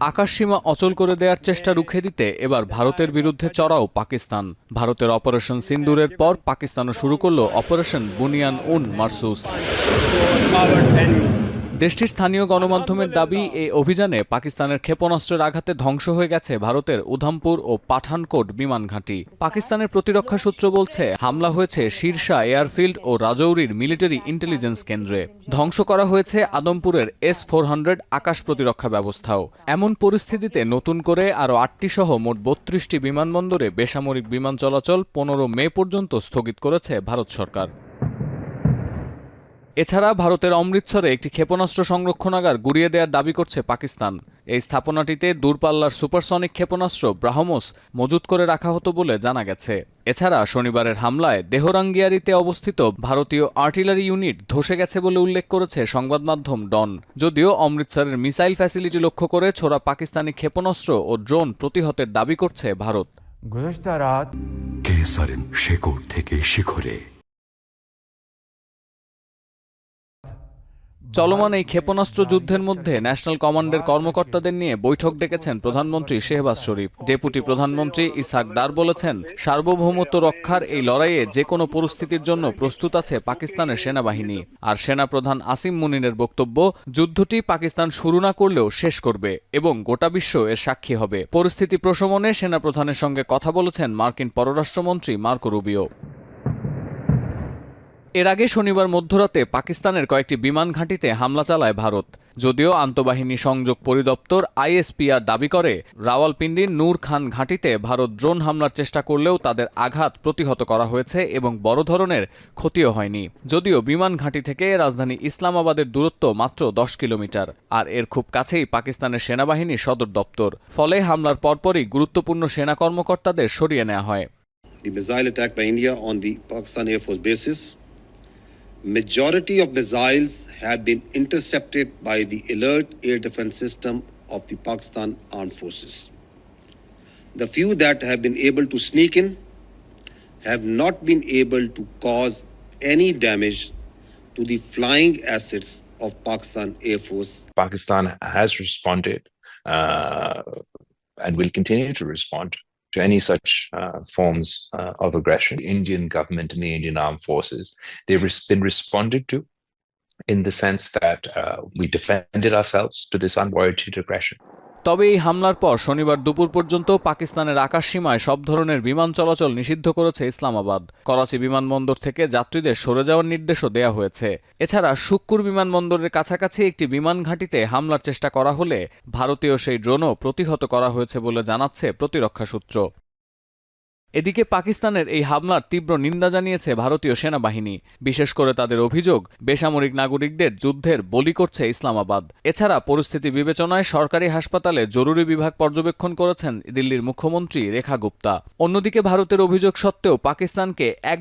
আকাশসীমা অচল করে দেওয়ার চেষ্টা রুখে দিতে এবার ভারতের বিরুদ্ধে চড়াও পাকিস্তান। ভারতের অপারেশন সিন্দুরের পর পাকিস্তানও শুরু করল অপারেশন বুনিয়ান উন মারসুস। দেশটির স্থানীয় গণমাধ্যমের দাবি, এই অভিযানে পাকিস্তানের ক্ষেপণাস্ত্রের আঘাতে ধ্বংস হয়ে গেছে ভারতের উধামপুর ও পাঠানকোট বিমান ঘাঁটি। পাকিস্তানের প্রতিরক্ষা সূত্র বলছে, হামলা হয়েছে শিরশা এয়ারফিল্ড ও রাজৌরির মিলিটারি ইন্টেলিজেন্স কেন্দ্রে। ধ্বংস করা হয়েছে আদমপুরের S-400 আকাশ প্রতিরক্ষা ব্যবস্থাও। এমন পরিস্থিতিতে নতুন করে আরও 8টি সহ মোট 32টি বিমানবন্দরে বেসামরিক বিমান চলাচল 15 মে পর্যন্ত স্থগিত করেছে ভারত সরকার। এছাড়া ভারতের অমৃতসরে একটি ক্ষেপণাস্ত্র সংরক্ষণাগার গুড়িয়ে দেওয়ার দাবি করছে পাকিস্তান। এই স্থাপনাটিতে দূরপাল্লার সুপারসনিক ক্ষেপণাস্ত্র ব্রাহ্মোস মজুত করে রাখা হতো বলে জানা গেছে। এছাড়া শনিবারের হামলায় দেহরাঙ্গিয়ারিতে অবস্থিত ভারতীয় আর্টিলারি ইউনিট ধসে গেছে বলে উল্লেখ করেছে সংবাদ মাধ্যম ডন। যদিও অমৃতসরের মিসাইল ফ্যাসিলিটি লক্ষ্য করে ছোড়া পাকিস্তানি ক্ষেপণাস্ত্র ও ড্রোন প্রতিহতের দাবি করছে ভারত। কেসারের শেকড় থেকে শিখরে। চলমান এই ক্ষেপণাস্ত্র যুদ্ধের মধ্যে ন্যাশনাল কমান্ডের কর্মকর্তাদের নিয়ে বৈঠক ডেকেছেন প্রধানমন্ত্রী শেহবাজ শরীফ। ডেপুটি প্রধানমন্ত্রী ইসহাক ডার বলেছেন, সার্বভৌমত্ব রক্ষার এই লড়াইয়ে যে কোনো পরিস্থিতির জন্য প্রস্তুত আছে পাকিস্তানের সেনাবাহিনী। আর সেনাপ্রধান আসিম মুনিরের বক্তব্য, যুদ্ধটি পাকিস্তান শুরু না করলেও শেষ করবে এবং গোটা বিশ্ব এর সাক্ষী হবে। পরিস্থিতি প্রশমনে সেনাপ্রধানের সঙ্গে কথা বলেছেন মার্কিন পররাষ্ট্রমন্ত্রী মার্কো রুবিও। এর আগে শনিবার মধ্যরাতে পাকিস্তানের কয়েকটি বিমান ঘাঁটিতে হামলা চালায় ভারত। যদিও আন্তঃবাহিনী সংযোগ পরিদপ্তর ISPR দাবি করে, রাওয়ালপিন্ডির নূর খান ঘাঁটিতে ভারত ড্রোন হামলার চেষ্টা করলেও তাদের আঘাত প্রতিহত করা হয়েছে এবং বড় ধরনের ক্ষতিও হয়নি। যদিও বিমান ঘাঁটি থেকে রাজধানী ইসলামাবাদের দূরত্ব মাত্র 10 কিলোমিটার, আর এর খুব কাছেই পাকিস্তানের সেনাবাহিনীর সদর দপ্তর। ফলে হামলার পরপরই গুরুত্বপূর্ণ সেনা কর্মকর্তাদের সরিয়ে নেওয়া হয়। The missile attack by India on the Pakistan Air Force bases. Majority of missiles have been intercepted by the alert air defense system of the Pakistan Armed Forces. The few that have been able to sneak in have not been able to cause any damage to the flying assets of Pakistan Air Force. Pakistan has responded and will continue to respond to any such forms of aggression. The Indian government and the Indian armed forces, they've been responded to in the sense that we defended ourselves to this unwarranted aggression. তবে এই হামলার পর শনিবার দুপুর পর্যন্ত পাকিস্তানের আকাশসীমায় সব ধরনের বিমান চলাচল নিষিদ্ধ করেছে ইসলামাবাদ। করাচি বিমানবন্দর থেকে যাত্রীদের সরে যাওয়ার নির্দেশও দেওয়া হয়েছে। এছাড়া শুক্কুর বিমানবন্দরের কাছাকাছি একটি বিমান ঘাঁটিতে হামলার চেষ্টা করা হলে ভারতীয় সেই ড্রোনও প্রতিহত করা হয়েছে বলে জানাচ্ছে প্রতিরক্ষা সূত্র। এদিকে পাকিস্তানের এই হামলার তীব্র নিন্দা জানিয়েছে ভারতীয় সেনাবাহিনী। বিশেষ করে তাদের অভিযোগ, বেসামরিক নাগরিকদের যুদ্ধের বলি করছে ইসলামাবাদ। এছাড়া পরিস্থিতি বিবেচনায় সরকারি হাসপাতালে জরুরি বিভাগ পর্যবেক্ষণ করেছেন দিল্লির মুখ্যমন্ত্রী রেখা গুপ্তা। অন্যদিকে ভারতের অভিযোগ সত্ত্বেও পাকিস্তানকে এক